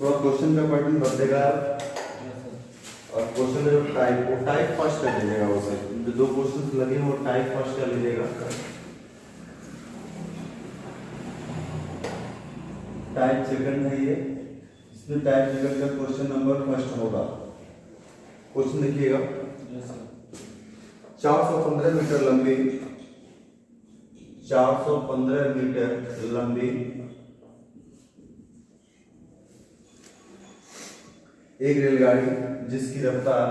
थोड़ा क्वेश्चन का पैटर्न बदलेगा और क्वेश्चन जो टाइप वो टाइप फर्स्ट कर लीजिएगा। उसे जो दो क्वेश्चन लगे हैं वो टाइप फर्स्ट कर लीजिएगा। टाइप सेकंड है ये, इसमें टाइप सेकंड का क्वेश्चन नंबर फर्स्ट होगा। क्वेश्चन देखिएगा, 415 मीटर लंबी 415 मीटर लंबी एक रेलगाड़ी जिसकी रफ्तार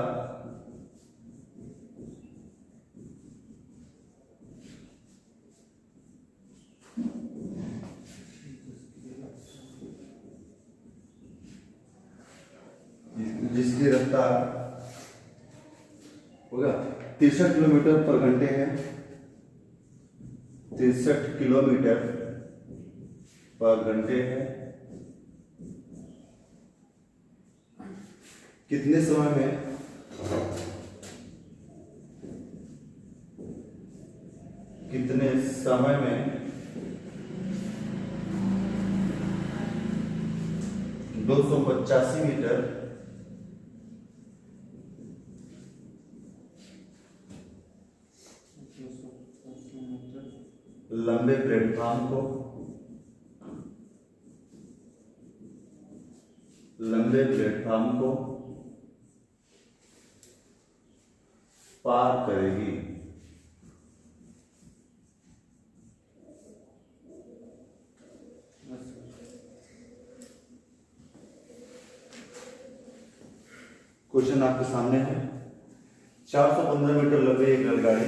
63 किलोमीटर पर घंटे है। 63 किलोमीटर पर घंटे है। कितने समय में कितने समय में 285 मीटर लंबे प्लेटफॉर्म को पार करेगी। क्वेश्चन आपके सामने है। 415 मीटर लंबी एक रेलगाड़ी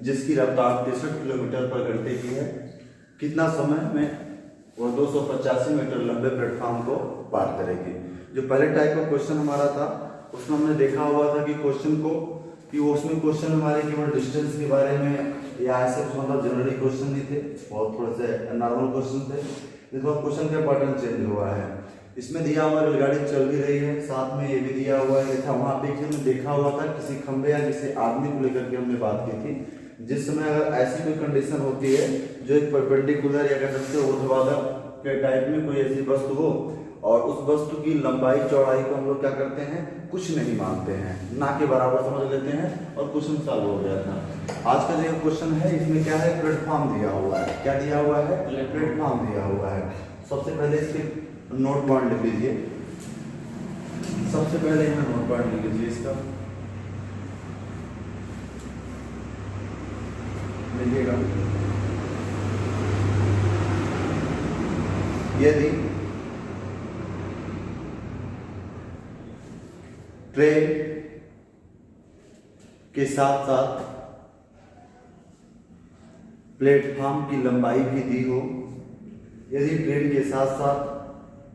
जिसकी रफ्तार 63 किलोमीटर पर घंटे की है, कितना समय में वो 285 मीटर लंबे प्लेटफॉर्म को पार करेगी। जो पहले टाइप का क्वेश्चन हमारा था उसमें हमने देखा हुआ था कि क्वेश्चन को कि वो उसमें क्वेश्चन हमारे केवल डिस्टेंस के बारे में या ऐसे मतलब जनरली क्वेश्चन नहीं थे, बहुत थोड़े से नॉर्मल क्वेश्चन थे। इस बार क्वेश्चन का पैटर्न चेंज हुआ है। इसमें दिया हुआ रेलगाड़ी चल भी रही है, साथ में ये भी दिया हुआ है था वहाँ पे हमने देखा हुआ था किसी खंबे या किसी आदमी को लेकर के हमने बात की थी। जिस समय अगर ऐसी कोई कंडीशन होती है जो एक परपेंडिकुलर या कह सकते हो ऊर्ध्वाधर के टाइप में कोई ऐसी वस्तु हो और उस वस्तु की लंबाई चौड़ाई को हम लोग क्या करते हैं, कुछ नहीं मानते हैं, ना के बराबर समझ लेते हैं और क्वेश्चन सॉल्व हो गया था। आज का जो क्वेश्चन है इसमें क्या है, प्लेटफॉर्म दिया हुआ है। क्या दिया हुआ है? प्लेटफॉर्म दिया हुआ है। सबसे पहले इसके नोट पॉइंट लिख लीजिए। सबसे पहले यहाँ नोट पॉइंट लिख लीजिए इसका, लिखिएगा। यदि ट्रेन के साथ साथ प्लेटफॉर्म की लंबाई भी दी हो, यदि ट्रेन के साथ साथ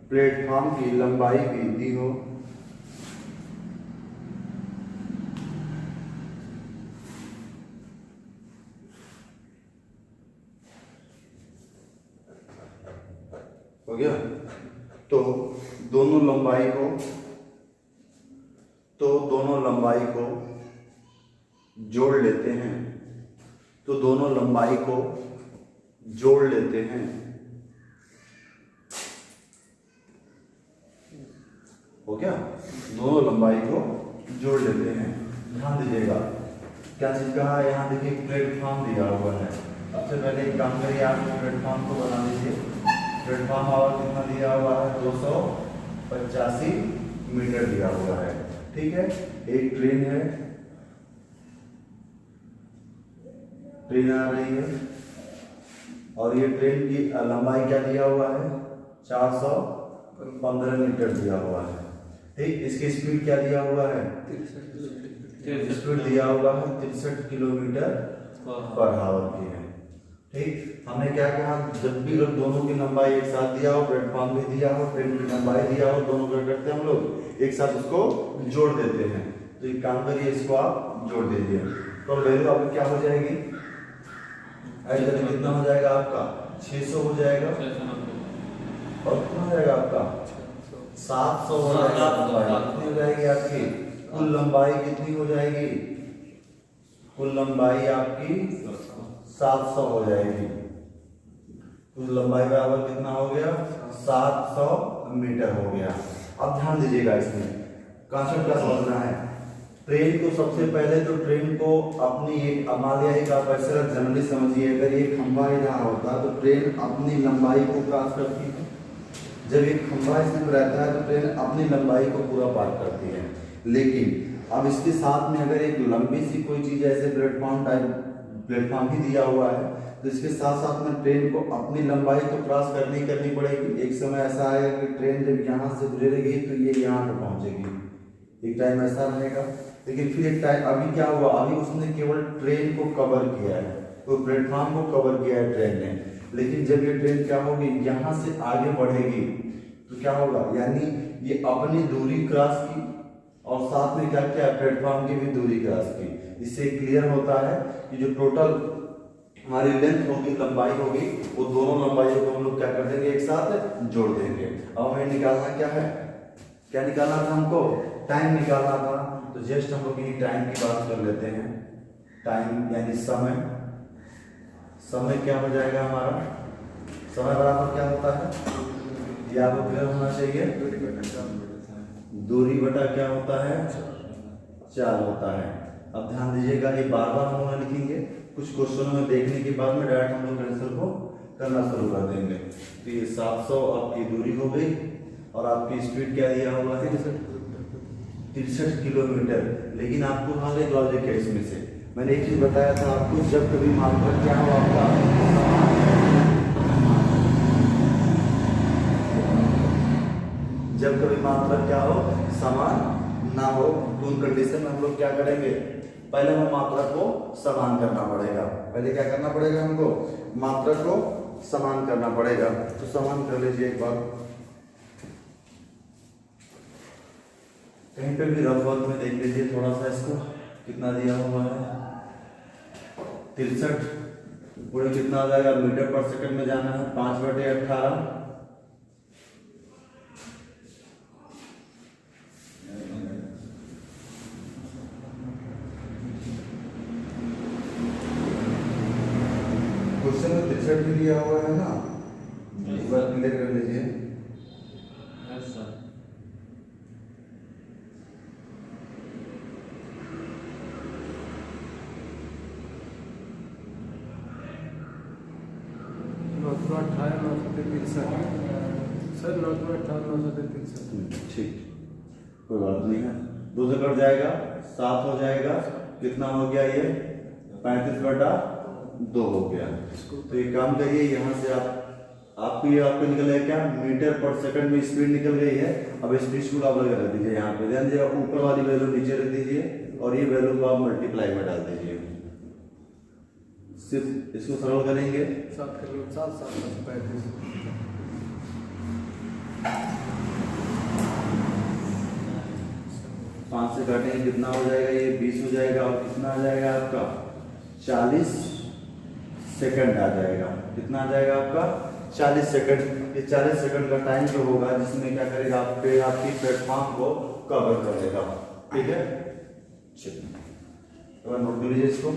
प्लेटफॉर्म की लंबाई भी दी हो, हो गया, तो दोनों लंबाई को जोड़ लेते हैं। दोनों लंबाई को जोड़ लेते हैं। हो गया, दोनों लंबाई को जोड़ लेते हैं। ध्यान दीजिएगा क्या चीज कहा है, यहाँ देखिए प्लेटफॉर्म दिया हुआ है। सबसे पहले एक काम करिए, आप प्लेटफॉर्म को बना लीजिए। प्लेटफॉर्म आवर कितना दिया हुआ है, 285 मीटर दिया हुआ है। ठीक है, एक ट्रेन है, ट्रेन आ रही है और ये ट्रेन की लंबाई क्या दिया हुआ है, 415 मीटर दिया हुआ है। ठीक, इसकी स्पीड क्या दिया हुआ है, स्पीड दिया हुआ है 63 किलोमीटर पर आवर की है। ठीक, हमने क्या कहा, जब भी लोग दोनों की लंबाई एक साथ दिया हो, प्लेटफॉर्म भी दिया हो, ट्रेन की लंबाई दिया हो, दोनों क्या करते हैं हम लोग एक साथ उसको जोड़ देते हैं। तो एक काम करिए, इसको आप जोड़ दीजिए तो वैल्यू आपकी क्या हो जाएगी, कितना हो जाएगा आपका, 600 हो जाएगा और कितना हो जाएगा आपका 700 हो जाएगा। कितनी हो जाएगी आपकी कुल लंबाई, कितनी हो जाएगी कुल लंबाई आपकी 700 हो जाएगी। कुल लंबाई बराबर कितना हो गया, 700 मीटर हो गया। अब ध्यान दीजिएगा, इसमें कॉन्सेप्ट का समझना है। ट्रेन को सबसे पहले तो ट्रेन को अपनी एक मान लिया एक आप ऐसे जनरली समझिए, अगर ये खंभा यहाँ होता तो ट्रेन अपनी लंबाई को क्रॉस करती है। जब एक खंभा इसमें रहता है तो ट्रेन अपनी लंबाई को पूरा पार करती है। लेकिन अब इसके साथ में अगर एक लंबी सी कोई चीज़ ऐसे प्लेटफॉर्म ही दिया हुआ है तो इसके साथ साथ में ट्रेन को अपनी लंबाई तो क्रॉस करनी पड़ेगी। एक समय ऐसा आएगा कि ट्रेन जब यहाँ से गुजरेगी तो ये यहाँ पर पहुँचेगी, एक टाइम ऐसा रहेगा। लेकिन फिर एक टाइम अभी क्या हुआ, अभी उसने केवल ट्रेन को कवर किया है, तो प्लेटफॉर्म को कवर किया है ट्रेन ने। लेकिन जब ये ट्रेन क्या होगी, यहाँ से आगे बढ़ेगी तो क्या होगा, यानी ये अपनी दूरी क्रॉस की और साथ में क्या किया, प्लेटफॉर्म की भी दूरी क्रॉस की। इससे क्लियर होता है कि जो टोटल हमारी लेंथ होगी, लंबाई होगी, वो दोनों लंबाइयों को हम लोग क्या कर देंगे, एक साथ जोड़ देंगे। अब हमें निकालना क्या है, क्या निकालना था हमको, टाइम निकालना था। तो जस्ट हम लोग यही टाइम की बात कर लेते हैं। टाइम यानी समय, समय क्या हो जाएगा हमारा, समय बराबर क्या होता है, ये आपको क्लियर होना चाहिए, दूरी बटा क्या होता है, 4 होता है। अब ध्यान दीजिएगा, ये बार बार हम लोग लिखेंगे, कुछ क्वेश्चनों में देखने के बाद में डायरेक्ट हम लोग आंसर को करना शुरू कर देंगे। तो ये 700 आपकी दूरी हो गई और आपकी स्पीड क्या दिया हुआ है, 63 किलोमीटर। लेकिन आपको हाल एक लॉजिक है इसमें से, मैंने एक चीज बताया था आपको, जब कभी मात्रा क्या हो आपका, जब कभी मात्रा क्या हो, समान ना हो, तो उन कंडीशन में हम लोग क्या करेंगे, पहले हमें मात्रा को समान करना पड़ेगा। पहले क्या करना पड़ेगा हमको, मात्रा को समान करना पड़ेगा। तो समान कर लीजिए एक बार, कहीं पे भी रफ वर्क में देख लीजिए थोड़ा सा, इसको कितना दिया हुआ है, 63 पूरे कितना आ जाएगा, मीटर पर सेकंड में जाना है, 5/18। क्वेश्चन में 63 भी दिया हुआ है ना, एक बार क्लियर कर लीजिए। ठीक, कोई बात नहीं है, 2 से कट जाएगा, 7 हो जाएगा, कितना हो गया ये, 35/2 हो गया। तो ये काम करिए, यहाँ से आपको निकल गया क्या, मीटर पर सेकंड में स्पीड निकल गई है। अब स्पीड को आप लगा दीजिए, यहाँ पे ध्यान दीजिए, ऊपर वाली वैल्यू नीचे रख दीजिए और ये वैल्यू को आप मल्टीप्लाई में डाल दीजिए। सिर्फ इसको सरल करेंगे, 5 से काटेंगे, कितना हो जाएगा, ये 20 हो जाएगा और कितना आ जाएगा आपका, 40 सेकंड आ जाएगा। कितना आ जाएगा आपका, 40 सेकंड। ये 40 सेकंड का टाइम जो होगा, जिसमें क्या करेगा, आपकी प्लेटफॉर्म को कवर कर देगा। ठीक है, चलिए नोट कर लीजिए इसको।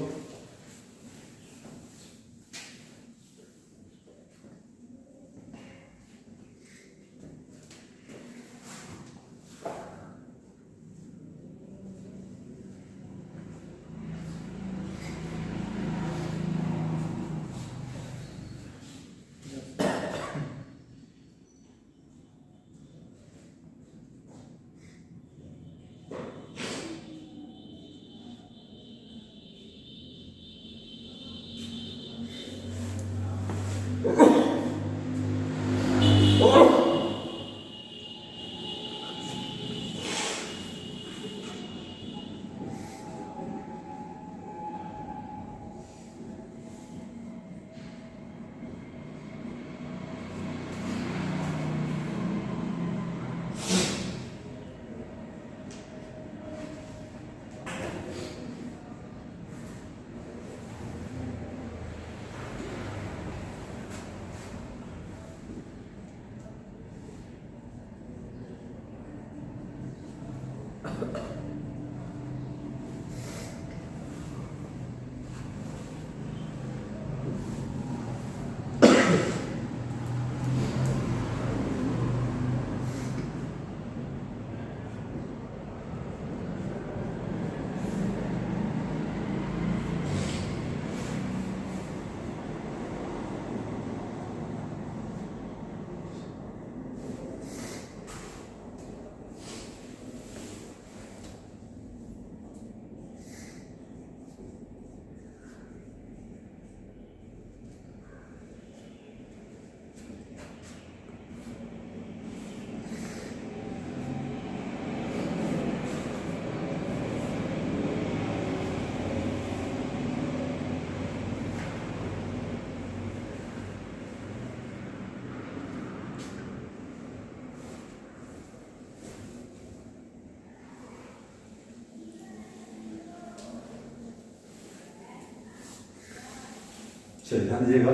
चलिए ध्यान दीजिएगा,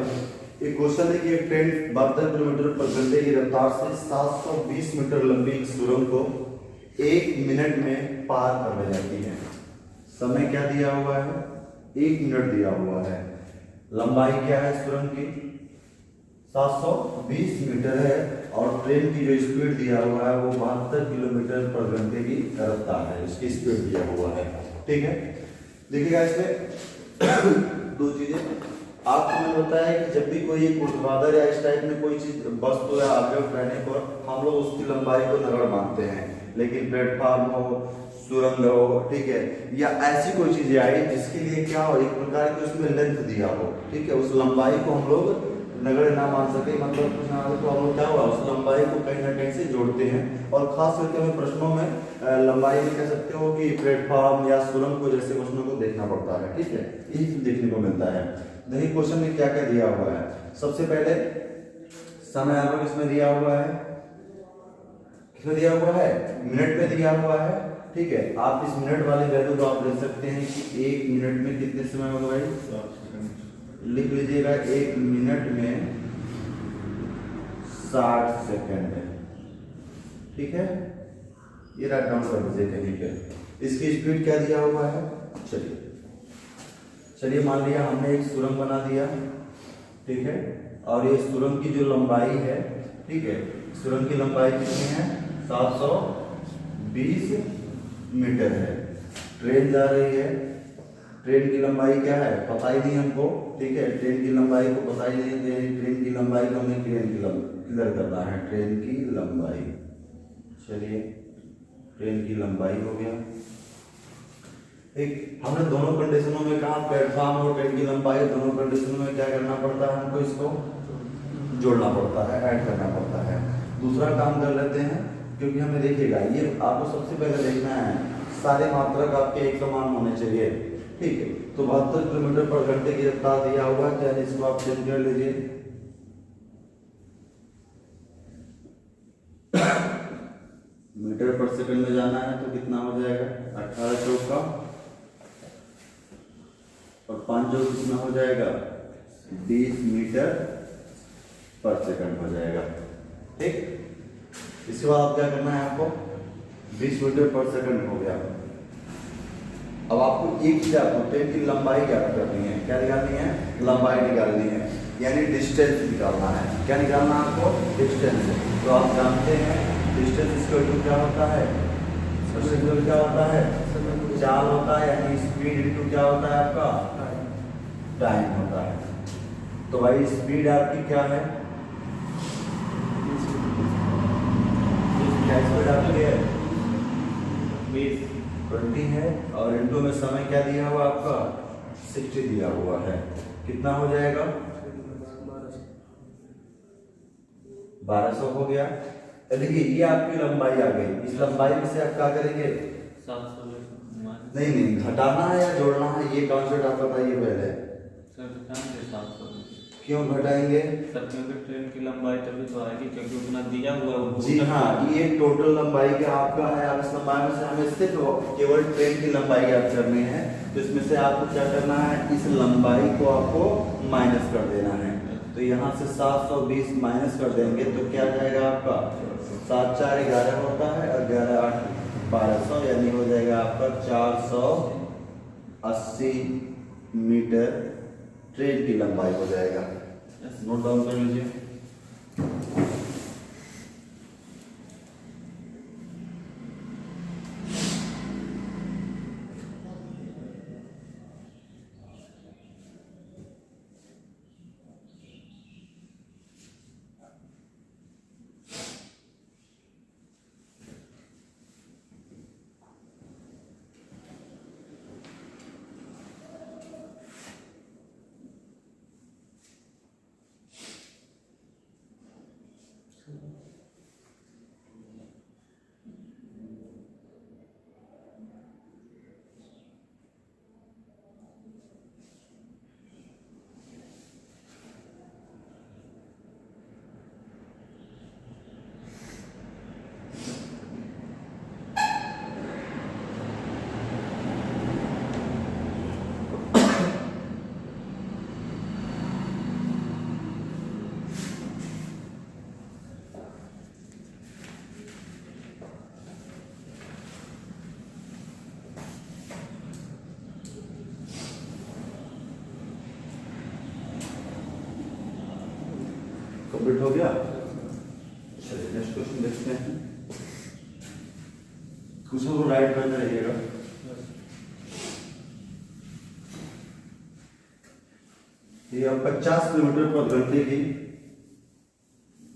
एक क्वेश्चन है कि एक ट्रेन 72 किलोमीटर प्रति घंटे की रफ्तार से 720 मीटर लंबी एक सुरंग को 1 मिनट में पार कर जाती है। समय क्या दिया हुआ है? 1 मिनट दिया हुआ है। लंबाई क्या है सुरंग की? 720 मीटर है और ट्रेन की जो स्पीड दिया हुआ है वो 72 किलोमीटर प्रति घंटे की रफ्तार है, इसकी स्पीड दिया हुआ है। ठीक है, देखिएगा इसमें दो चीजें आपको मैंने बताया है कि जब भी कोई एक ऊर्ध्वाधर या इस टाइप में कोई चीज वस्तु या ऑब्जेक्ट रहने पर हम लोग उसकी लंबाई को नगण्य मानते हैं, लेकिन प्लेटफॉर्म हो, सुरंग हो, ठीक है, या ऐसी कोई चीजें आई जिसके लिए क्या हो, एक प्रकार की उसमें लेंथ दिया हो, ठीक है, उस लंबाई को हम लोग नगण्य ना मान सके, मतलब कुछ ना तो हम लोग क्या हुआ उस लंबाई को कहीं ना कहीं से जोड़ते हैं। और खास करके हमें प्रश्नों में लंबाई में कह सकते हो कि प्लेटफॉर्म या सुरंग को जैसे प्रश्नों को देखना पड़ता है। ठीक है, यही देखने को मिलता है। देखिए क्वेश्चन में क्या क्या दिया हुआ है। सबसे पहले समय आपको किसमें दिया हुआ है? किसमें दिया हुआ है? मिनट में दिया हुआ है। ठीक है, आप इस मिनट वाले वैल्यू को आप ले सकते हैं कि 1 मिनट में कितने समय होगा भाई? लिख लीजिएगा 1 मिनट में 60 सेकंड है। ठीक है, ये राइट डाउन कर दीजिए कहीं पे। इसकी स्पीड क्या दिया हुआ है? चलिए मान लिया हमने एक सुरंग बना दिया, ठीक है, और ये सुरंग की जो लंबाई है, ठीक है, सुरंग की लंबाई कितनी है? 720 मीटर है। ट्रेन जा रही है, ट्रेन की लंबाई क्या है पता ही नहीं हमको, ठीक है, ट्रेन की लंबाई को पता ही नहीं है, ट्रेन की लंबाई को हमें क्लियर करना है। ट्रेन की लंबाई, चलिए ट्रेन की लंबाई हो गया। एक हमने दोनों कंडीशनों में कहा, प्लेटफॉर्म और ट्रेन की लंबाई, दोनों कंडीशनों में क्या करना पड़ता है हमको? इसको जोड़ना पड़ता है, ऐड करना पड़ता है। दूसरा काम कर लेते हैं, क्योंकि हमें देखिएगा ये आपको सबसे पहले देखना है सारे मात्रक आपके एक समान होने चाहिए। ठीक है, तो 72 किलोमीटर पर घंटे की रफ्तार दिया हुआ है, चाहे इसको आप चेंज कर लीजिए। मीटर पर सेकंड में जाना है तो कितना हो जाएगा? 18 चौका और 5 जो कितना हो जाएगा? 20 मीटर पर सेकंड हो जाएगा। ठीक, इसके बाद आप क्या करना है? आपको 20 मीटर पर सेकंड हो गया। अब आपको एक चीज आपको ट्रेन की लंबाई ज्ञात करनी है। क्या निकालनी है? लंबाई निकालनी है, यानी डिस्टेंस निकालना है। क्या निकालना है आपको? डिस्टेंस। तो आप जानते हैं डिस्टेंस इक्वल टू क्या होता है? सबसे इक्वल क्या होता है? चाल होता है, यानी स्पीड इनटू क्या होता है आपका? टाइम होता है। तो भाई स्पीड आपकी क्या है? स्पीड आपकी है 20 है, और इनटू में समय क्या दिया हुआ आपका? 60 दिया हुआ है। कितना हो जाएगा? 1200 हो गया। देखिए ये आपकी लंबाई आ गई। इस लंबाई में से आप क्या करेंगे? 700 नहीं, घटाना है या जोड़ना है, ये कॉन्सेप्ट आप बताइए पहले। क्यों घटाएंगे? सर क्योंकि ट्रेन की लंबाई तभी तो आएगी क्योंकि उतना दिया हुआ है। जी हाँ, ये टोटल लंबाई क्या आपका है? आप इस लंबाई में से हमें सिर्फ केवल ट्रेन की लंबाई याद करनी है, तो इसमें से आपको क्या करना है? इस लंबाई को आपको माइनस कर देना है। तो यहाँ से 720 माइनस कर देंगे तो क्या जाएगा आपका? 7 4 11 होता है और 11 8 1200, यानी हो जाएगा आपका 480 मीटर ट्रेन की लंबाई हो जाएगा। नोट डाउन कर लीजिए। सबमिट हो गया। चलिए नेक्स्ट क्वेश्चन देखते हैं। क्वेश्चन को राइट करते रहिएगा। ये 50 किलोमीटर प्रति घंटे की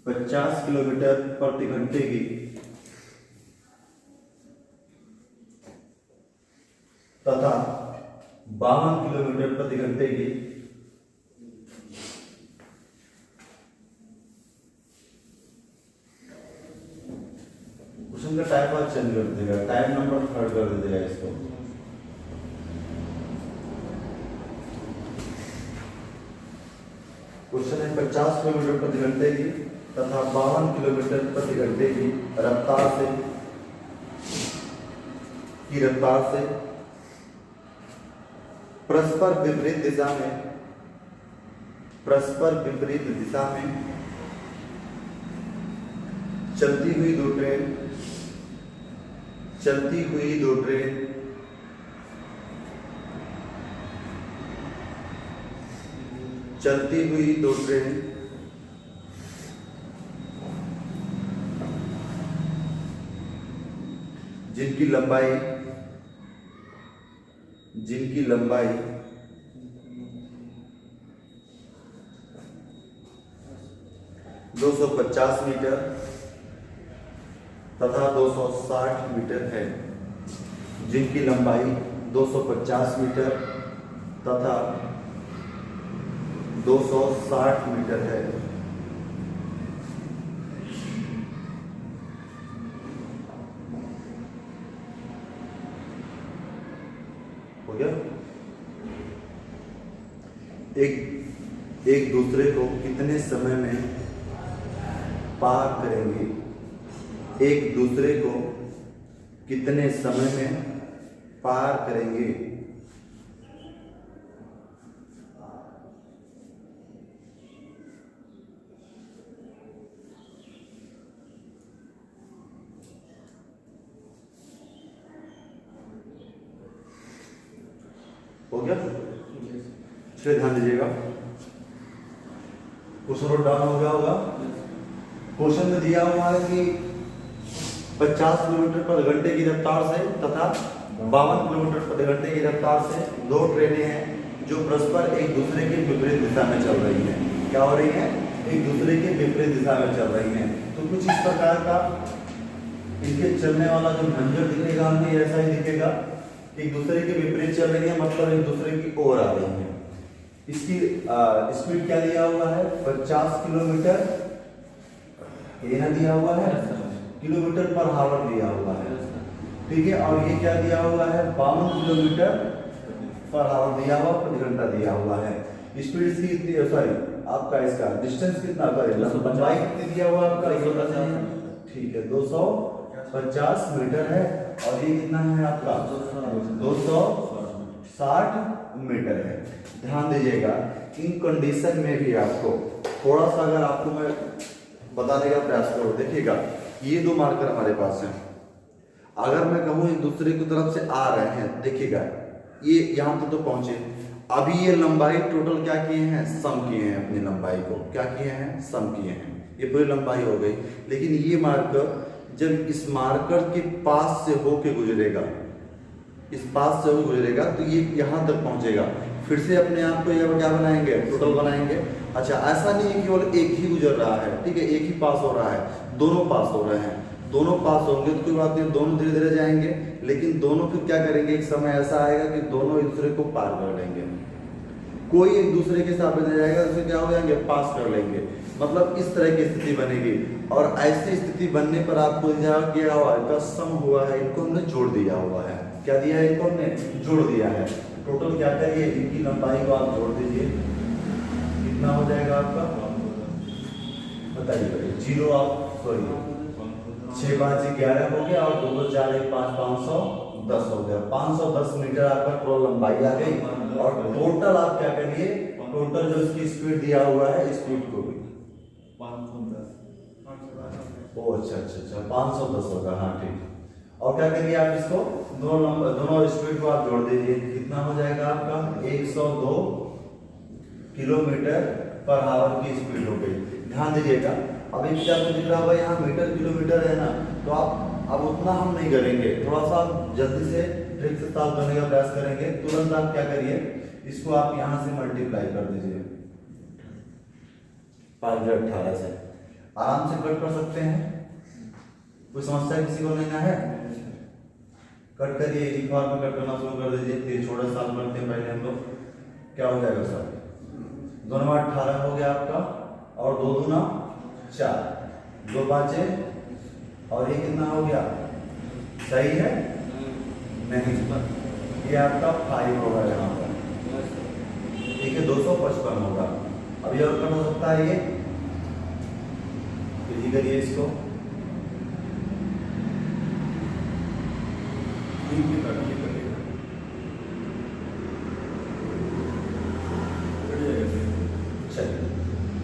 50 किलोमीटर प्रति घंटे की तथा 52 किलोमीटर प्रति घंटे की क्वेश्चन का टाइप आज चेंज कर देगा, टाइप नंबर 3 कर दीजिएगा इसको। क्वेश्चन है 50 किलोमीटर प्रति घंटे की तथा 52 किलोमीटर प्रति घंटे की रफ्तार से परस्पर विपरीत दिशा में चलती हुई दो ट्रेन जिनकी लंबाई 250 मीटर तथा 260 मीटर है। जिनकी लंबाई 250 मीटर तथा 260 मीटर है। हो गया। एक दूसरे को कितने समय में पार करेंगे? एक दूसरे को कितने समय में पार करेंगे? हो गया। चलिए ध्यान दीजिएगा। क्वेश्चन डाउन हो गया होगा। क्वेश्चन में दिया हुआ है कि 50 किलोमीटर प्रति घंटे की रफ्तार से तथा 52 किलोमीटर प्रति घंटे की रफ्तार से दो ट्रेनें हैं जो परस्पर एक दूसरे के विपरीत दिशा में चल रही हैं। क्या हो रही हैं? एक दूसरे के विपरीत दिशा में चल रही हैं। तो कुछ इस प्रकार का इनके चलने वाला जो मंजर दिखेगा हमें ऐसा ही दिखेगा, एक दूसरे के विपरीत चल रही है, मतलब एक दूसरे की ओर आ रही है। इसकी स्पीड क्या दिया हुआ है? 50 किलोमीटर ये दिया हुआ है, किलोमीटर पर हावर दिया हुआ है, ठीक है। और ये क्या दिया हुआ है? 52 किलोमीटर पर हावर दिया हुआ, प्रति घंटा दिया हुआ है। स्पीड इसकी कितनी, सॉरी आपका इसका डिस्टेंस कितना करेगा? लंबाई कितनी दिया हुआ आपका? ठीक है 250 मीटर है। और ये कितना है आपका? 260 मीटर है। ध्यान दीजिएगा, इन कंडीशन में भी आपको थोड़ा सा अगर आपको मैं बताने का प्रयास करो, देखिएगा ये दो मार्कर हमारे पास हैं। अगर मैं कहूँ एक दूसरे की तरफ से आ रहे हैं, देखिएगा ये यहाँ तक तो पहुंचे। अभी ये लंबाई टोटल क्या किए हैं? सम किए हैं। अपनी लंबाई को क्या किए हैं? सम किए हैं। ये पूरी लंबाई हो गई। लेकिन ये मार्कर जब इस मार्कर के पास से होके गुजरेगा, इस पास से होकर गुजरेगा तो ये यहाँ तक पहुंचेगा। फिर से अपने आप को ये क्या बनाएंगे? टोटल बनाएंगे। अच्छा, ऐसा नहीं है कि केवल एक ही गुजर रहा है, ठीक है, एक ही पास हो रहा है, दोनों पास हो रहे हैं। दोनों पास होंगे तो कोई बात नहीं, दोनों धीरे धीरे जाएंगे। लेकिन दोनों फिर क्या करेंगे? एक समय ऐसा आएगा कि दोनों एक दूसरे को पार कर लेंगे। कोई एक दूसरे के साथ में जाएगा तो क्या हो जाएंगे? पास कर लेंगे। मतलब इस तरह की स्थिति बनेगी। और ऐसी स्थिति बनने पर आपको क्या हुआ? इनका सम हुआ है, इनको हमने जोड़ दिया हुआ है। क्या दिया है? इनको हमने जोड़ दिया है। टोटल क्या करिए? इनकी लंबाई को आप जोड़ दीजिए, कितना हो जाएगा आपका? बताइए। 0 आप सॉरी 6 5 11 हो गया और 2 2 4 1 5 510 हो गया। 510 मीटर आपका टोटल लंबाई आ गई। और टोटल आप क्या करिए? टोटल जो इसकी स्पीड दिया हुआ है, स्पीड को भी 510। ओ अच्छा 510 होगा। हाँ ठीक। और क्या करिए आप इसको दोनों स्पीड को आप जोड़ दीजिए, कितना हो जाएगा आपका? 102 किलोमीटर पर आवर की स्पीड हो गई। ध्यान दीजिएगा। अभी क्या आपको दिख रहा होगा यहाँ मीटर किलोमीटर है ना, तो आप अब उतना हम नहीं करेंगे, थोड़ा सा आप जल्दी से ट्रिक से सॉल्व करने का प्रयास करेंगे। तुरंत आप क्या करिए, इसको आप यहाँ से मल्टीप्लाई कर दीजिए 5/18 से, आराम से कट कर सकते हैं। कोई समस्या किसी को नहीं ना है? कट करिए, एक बार में कट करना शुरू कर दीजिए। फिर छोटा सॉल्व करते हैं पहले हम लोग। क्या हो जाएगा सर? 2 9 18 हो गया आपका, और 2 दूना 4, 2 5 और ये कितना हो गया? सही है? नहीं, ये आपका 5 होगा यहाँ पर, ठीक है, 255 होगा। अब ये और कट हो सकता है, ये तो ये करिए इसको,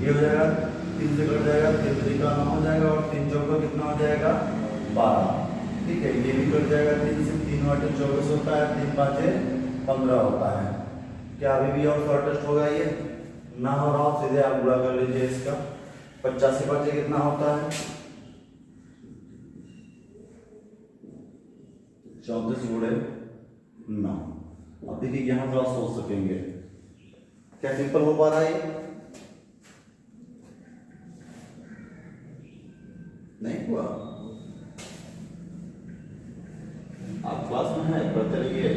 ये हो जाएगा 3 से कट जाएगा, 3 3 का 9 हो जाएगा, और 3 4 का कितना हो जाएगा? 12, ठीक है। ये भी कट जाएगा 3 से, 3 8 24 होता है, 3 5 15 होता है। क्या अभी भी और शॉर्टेस्ट होगा ये? ना हो रहा हो सीधे आप गुणा कर लीजिए इसका। 50 से 5 कितना होता है? 34 गुणे 9। अब देखिए यहाँ थोड़ा सोच सकेंगे, क्या सिंपल हो पा रहा है? नहीं हुआ? आप क्लास में हैं, पढ़ते रहिए।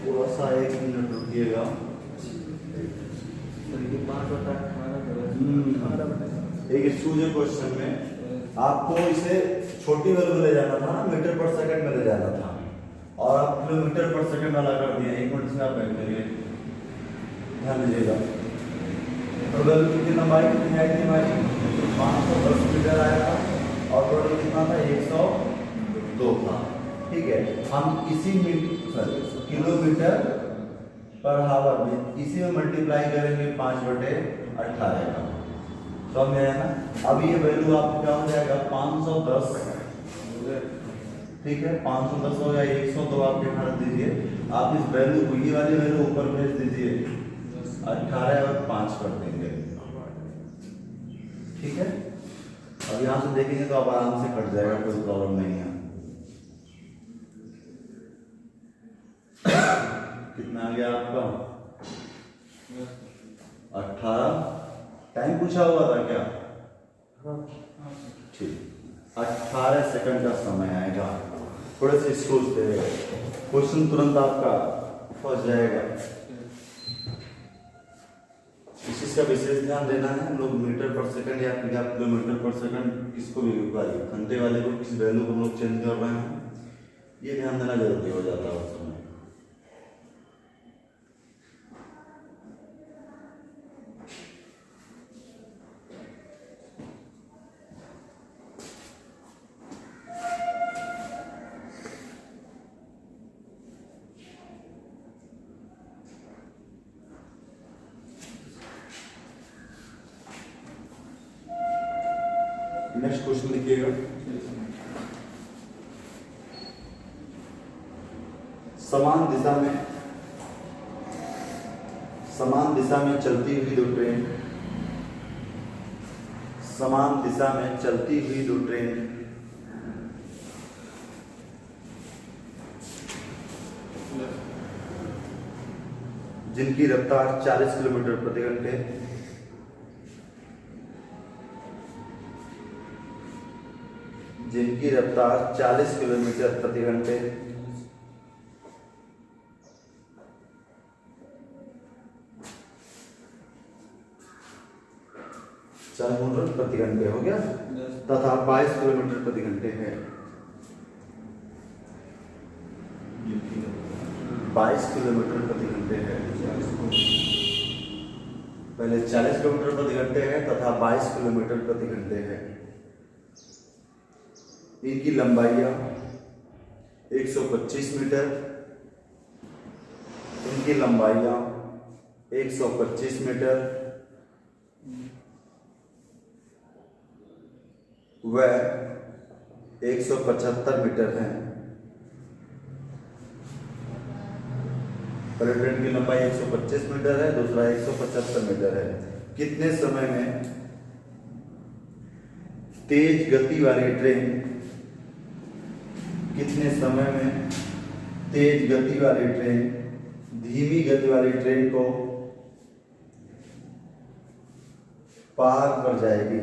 थोड़ा सा 1 मिनट रुकिएगा। एक सूझे क्वेश्चन में आपको इसे छोटी वैल्यू में ले जाना था ना, मीटर पर सेकंड में ले जाना था, और आप किलोमीटर पर सेकंड वाला कर दिया। 1 मिनट से आप बैठ करिए, ध्यान दीजिएगा। तो वैल्यू कितनी लंबाई कितनी आई थी हमारी? 510 मीटर आया था, और टोटल कितना था? 102 था, ठीक है। हम इसी किलोमीटर पर हावर में इसी में मल्टीप्लाई करेंगे 5/18 का, समझ में आया ना? अब ये वैल्यू आपका क्या हो जाएगा? 510, ठीक है, 510 हो गया। 102 आप यहाँ रख दीजिए। आप इस वैल्यू को, ये वाली वैल्यू ऊपर भेज दीजिए, 18 और 5 कर देंगे, ठीक है। अब यहाँ से देखेंगे तो आप आराम से कट जाएगा, कोई प्रॉब्लम नहीं है। कितना आ गया आपका? 18। टाइम पूछा हुआ था क्या? ठीक, 18 सेकंड का समय आएगा। थोड़े से सोचते हैं, क्वेश्चन तुरंत आपका फंस जाएगा। इस चीज का विशेष ध्यान देना है। हम लोग मीटर पर सेकंड या फिर आप किलोमीटर पर सेकंड किसको भी घंटे वाले को किस वैल्यू को हम लोग चेंज कर रहे हैं, ये ध्यान देना जरूरी हो जाता है उस समय। नेक्स्ट क्वेश्चन लिखिएगा। समान दिशा में चलती हुई दो ट्रेन, समान दिशा में चलती हुई दो ट्रेन जिनकी रफ्तार 40 किलोमीटर प्रति घंटे, जिनकी रफ्तार 40 किलोमीटर प्रति घंटे प्रति घंटे हो गया, तथा 22 किलोमीटर प्रति घंटे है। 22 किलोमीटर प्रति घंटे है। पहले 40 किलोमीटर प्रति घंटे है तथा 22 किलोमीटर प्रति घंटे है। इनकी लंबाइयाँ 125 मीटर, इनकी लंबाइयाँ 125 मीटर व 175 मीटर है। पहले ट्रेन की लंबाई 125 मीटर है, दूसरा 175 मीटर है। कितने समय में तेज गति वाली ट्रेन, कितने समय में तेज गति वाली ट्रेन धीमी गति वाली ट्रेन को पार कर जाएगी?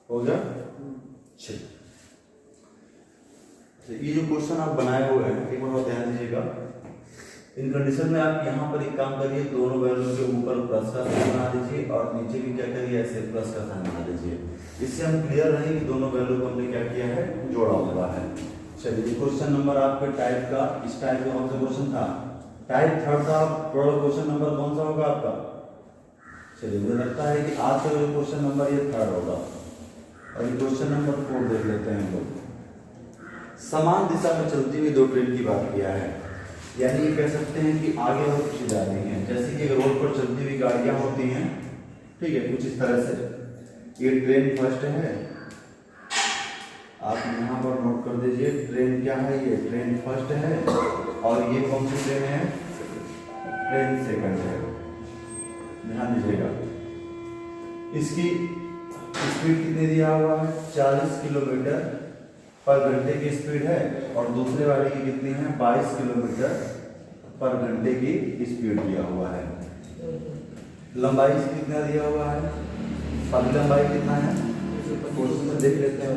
हो गया? चलिए, तो ये जो क्वेश्चन आप बनाए हुए हैं एक बार ध्यान दीजिएगा। इन कंडीशन में आप यहाँ पर एक काम करिए, दोनों वैल्यू के ऊपर प्लस का साइन बना दीजिए और नीचे भी क्या करिए, ऐसे प्लस का साइन बना दीजिए। इससे हम क्लियर रहे कि दोनों वैल्यू को हमने क्या किया है, जोड़ा हुआ है। चलिए, क्वेश्चन नंबर आपके टाइप का, इस टाइप का कौन सा क्वेश्चन था? टाइप थर्ड था। क्वेश्चन नंबर कौन सा होगा आपका? चलिए, मुझे लगता है कि आज का क्वेश्चन नंबर ये थर्ड होगा। और ये क्वेश्चन नंबर 4 देख लेते हैं हम लोग। समान दिशा में चलती हुई दो ट्रेन की बात किया है, यानी ये कह सकते हैं कि आगे और पीछे जा रही हैं। जैसे कि रोड पर चलती हुई गाड़ियां होती हैं, ठीक है, कुछ इस तरह से। ये ट्रेन फर्स्ट है, आप यहाँ पर नोट कर दीजिए। ट्रेन क्या है? ये ट्रेन फर्स्ट है। और ये कौन सी ट्रेन है? ट्रेन सेकंड है। ध्यान दीजिएगा, इसकी स्पीड कितनी दिया हुआ है? 40 किलोमीटर पर घंटे की स्पीड है। और दूसरे वाले की कितनी है? 22 किलोमीटर पर घंटे की स्पीड दिया हुआ है। लंबाई कितना दिया हुआ है? पहली लंबाई कितना है? क्वेश्चन देख लेते हैं।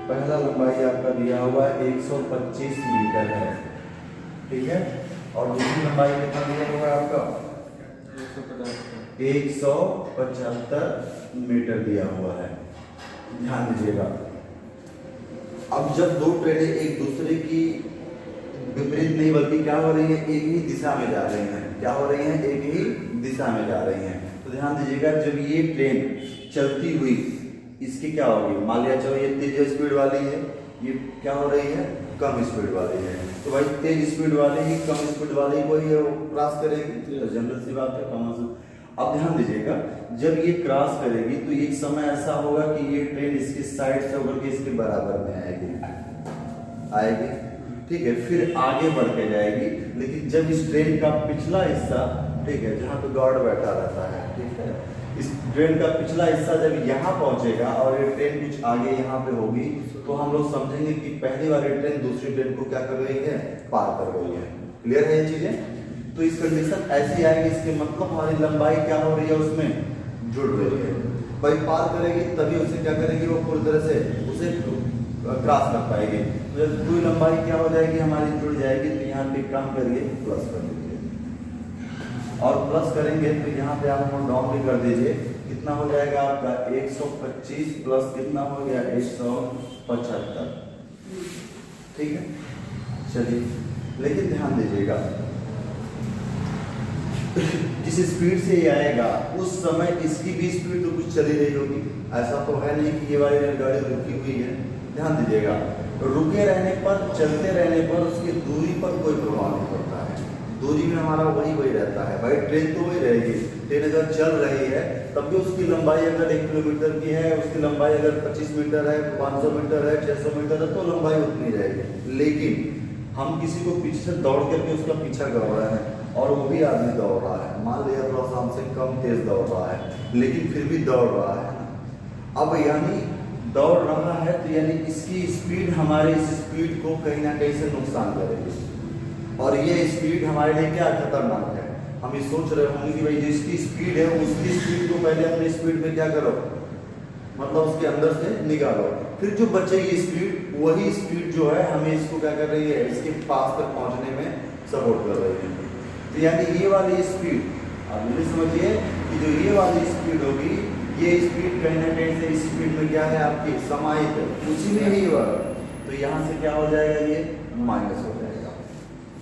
पहला लंबाई आपका दिया हुआ है 125 मीटर है, ठीक है। और दूसरी लंबाई कितना दिया हुआ है आपका? 175 मीटर दिया हुआ है। ध्यान दीजिएगा, अब जब दो ट्रेनें एक दूसरे की विपरीत नहीं बल्कि क्या हो रही है, एक ही दिशा में जा रही हैं। क्या हो रही हैं? एक ही दिशा में जा रही हैं। तो ध्यान दीजिएगा, जब ये ट्रेन चलती हुई, इसकी क्या होगी? मान लिया चलो ये तेज स्पीड वाली है, ये क्या हो रही है? कम स्पीड वाली है। तो भाई तेज स्पीड वाली ही कम स्पीड वाली को ही क्रॉस करेगी, तो जनरल सी बात है, कॉमन। अब ध्यान दीजिएगा, जब ये क्रॉस करेगी तो एक समय ऐसा होगा कि ये ट्रेन इसकी साइड से होकर के इसके बराबर में आएगी, ठीक है, फिर आगे बढ़ के जाएगी। लेकिन जब इस ट्रेन का पिछला हिस्सा, ठीक है, जहाँ पे गार्ड बैठा रहता है, ठीक है, इस ट्रेन का पिछला हिस्सा जब यहाँ पहुंचेगा और ये ट्रेन कुछ आगे यहाँ पे होगी, तो हम लोग समझेंगे कि पहली वाली ट्रेन दूसरी ट्रेन को क्या कर रही है? पार कर रही है। क्लियर है ये चीजें? तो इस कंडीशन ऐसी आएगी, इसके मतलब हमारी लंबाई क्या हो रही है? उसमें जुड़ रही है। भाई पार करेगी तभी उसे क्या करेगी? वो पूरी तरह से उसे क्रॉस कर पाएगी। तो जब पूरी लंबाई क्या हो जाएगी? हमारी जुड़ जाएगी। तो यहाँ पे काम करिए, प्लस कर दीजिए। और प्लस करेंगे तो यहाँ पे आप डाउन भी कर दीजिए। कितना हो जाएगा आपका? 125 प्लस कितना हो गया? 175, ठीक है। चलिए, लेकिन ध्यान दीजिएगा, जिस स्पीड से ये आएगा उस समय इसकी भी स्पीड तो कुछ चली रही होगी। ऐसा तो है नहीं कि ये वाली रेलगाड़ी रुकी हुई है। ध्यान दीजिएगा, रुके रहने पर, चलते रहने पर उसकी दूरी पर कोई प्रभाव नहीं पड़ता है। दूरी में हमारा वही रहता है। भाई ट्रेन तो वही रहेगी। ट्रेन अगर चल रही है तब भी उसकी लंबाई अगर 1 किलोमीटर की है, उसकी लंबाई अगर 25 मीटर है, 500 मीटर है, 600 मीटर है, तो लंबाई उतनी रहेगी। लेकिन हम किसी को पीछे से दौड़ करके उसका पीछा कर रहे हैं और वो भी आदमी दौड़ रहा है, मान लिया थोड़ा सा हमसे कम तेज दौड़ रहा है, लेकिन फिर भी दौड़ रहा है। अब यानी दौड़ रहा है तो यानी इसकी स्पीड हमारे इस स्पीड को कहीं ना कहीं से नुकसान करेगी। और ये स्पीड हमारे लिए क्या खतरनाक है? हम ये सोच रहे होंगे कि भाई जिसकी स्पीड है उसकी स्पीड को पहले अपनी स्पीड में क्या करो, मतलब उसके अंदर से निकालो। फिर जो बचेगी स्पीड, वही स्पीड जो है हमें इसको क्या कर रही है, इसके पास तक पहुंचने में सपोर्ट कर रही है। तो यानी ये वाली स्पीड आप जल्दी समझिए कि जो ये वाली स्पीड होगी, ये स्पीड कहीं ना कहीं से इस स्पीड में क्या है आपकी समाहित है, उसी में ही हुआ। तो यहाँ से क्या हो जाएगा, ये माइनस हो जाएगा।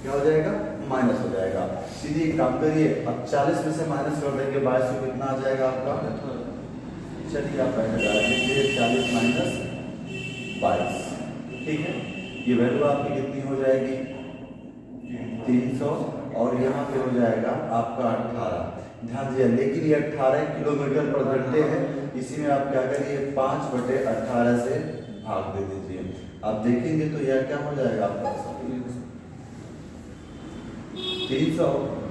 क्या हो जाएगा, माइनस हो जाएगा। सीधे एक काम करिए, अब 40 में से माइनस कर देंगे 22 को कितना आ जाएगा आपका। चलिए आप बैठ जाइए, 40 माइनस 22, ठीक है। ये वैल्यू आपकी कितनी हो जाएगी, 300, और यहाँ पे हो जाएगा आपका 18। ध्यान दिया, लेकिन ये 18 किलोमीटर पर घंटे है, इसी में आप क्या करिए 5/18 से भाग दे दीजिए। आप देखेंगे तो यह क्या हो जाएगा आपका 300,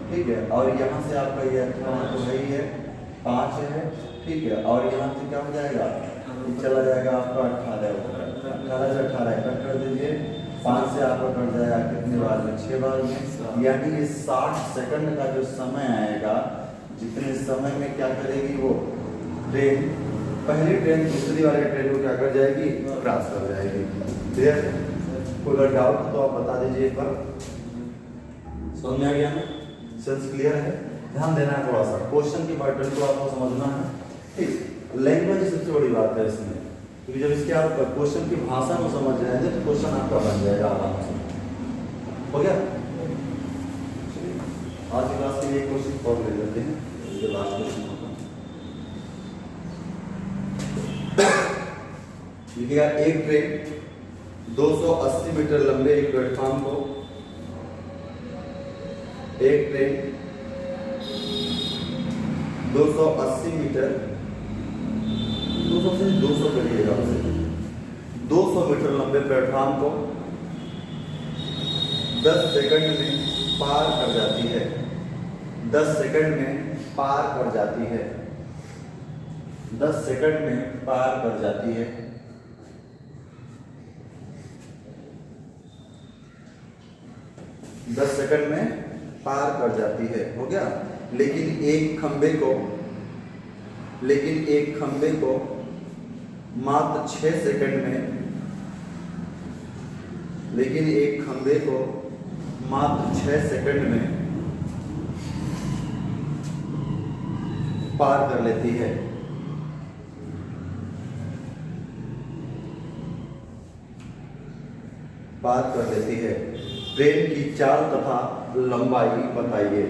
ठीक है। और यहाँ से आपका ये 18 तो है ही है, 5 है, ठीक है। और यहाँ से क्या हो जाएगा, चला जाएगा आपका 18 से 18 कट कर दीजिए, 5 से आपका कट जाएगा कितने बार में, 6 बार में। यानी ये 60 सेकंड का जो समय आएगा, जितने समय में क्या करेगी वो ट्रेन, पहली ट्रेन दूसरी वाली ट्रेन को क्या कर जाएगी, क्रॉस कर जाएगी। क्लियर? कोई अगर डाउट तो आप बता दीजिए एक बार। समझ में आ गया ना, सेंस क्लियर है? ध्यान देना है थोड़ा सा, क्वेश्चन की पैटर्न को आपको समझना है, ठीक। लैंग्वेज सबसे बड़ी बात है इसमें, क्योंकि जब इसके आप क्वेश्चन की भाषा को समझ जाएंगे तो क्वेश्चन आपका बन जाएगा आराम से। हो गया? आज की क्लास के लिए क्वेश्चन और ले लेते हैं, ये लास्ट क्वेश्चन होगा। लिखिएगा, एक ट्रेन 280 मीटर लंबे एक प्लेटफॉर्म को, एक ट्रेन 280 मीटर, 200 से 200 करिएगा उसे, 200 मीटर लंबे प्लेटफॉर्म को 10 सेकंड में पार कर जाती है, 10 सेकंड में पार कर जाती है, 10 सेकंड में पार कर जाती है। 10 सेकंड में पार कर जाती है, हो गया। लेकिन एक खंबे को मात्र 6 सेकंड में, लेकिन एक खंबे को मात्र 6 सेकंड में पार कर लेती है। पार कर लेती है। ट्रेन की चाल तथा लंबाई बताइए।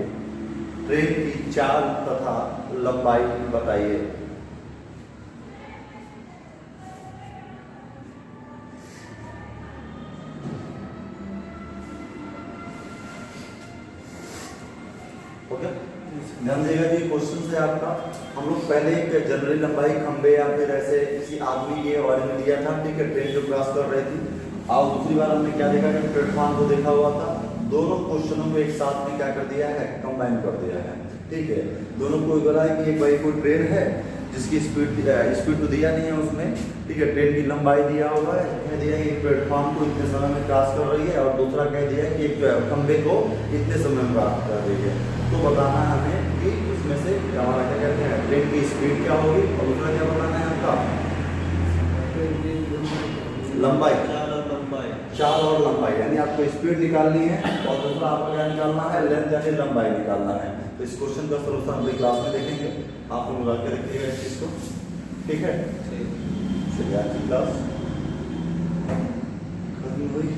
ट्रेन की चाल तथा लंबाई बताइए। ओके, ध्यान देगा कि क्वेश्चन से आपका हम लोग पहले एक जनरल लंबाई खंबे या फिर ऐसे किसी आदमी के बारे में दिया था, ठीक है, ट्रेन जो क्रॉस कर रही थी। और दूसरी बार हमने क्या देखा कि प्लेटफॉर्म को देखा हुआ था। दोनों क्वेश्चनों को एक साथ में क्या कर दिया है, कंबाइन कर दिया है, ठीक है। दोनों को बोला है कि एक भाई कोई ट्रेन है जिसकी स्पीड तो दिया नहीं है उसमें, ठीक है। ट्रेन की लंबाई दिया हुआ है, कह दिया कि एक प्लेटफॉर्म को इतने समय में क्रॉस कर रही है, और दूसरा कह दिया कि एक खंबे को इतने समय में क्रॉस कर रही है। तो बताना है हमें कि इसमें से हमारा क्या कहते हैं, ट्रेन की स्पीड क्या होगी, और दूसरा क्या बताना है आपका, लंबाई, चाल और लंबाई। यानी आपको स्पीड निकालनी है, और दूसरा आपको क्या निकालना है, लेंथ यानी लंबाई निकालना है। तो इस क्वेश्चन का सॉल्यूशन अगली क्लास में देखेंगे। आप लोग लगा के रखिएगा इस चीज को, ठीक है। चलिए आज की क्लास खत्म हुई।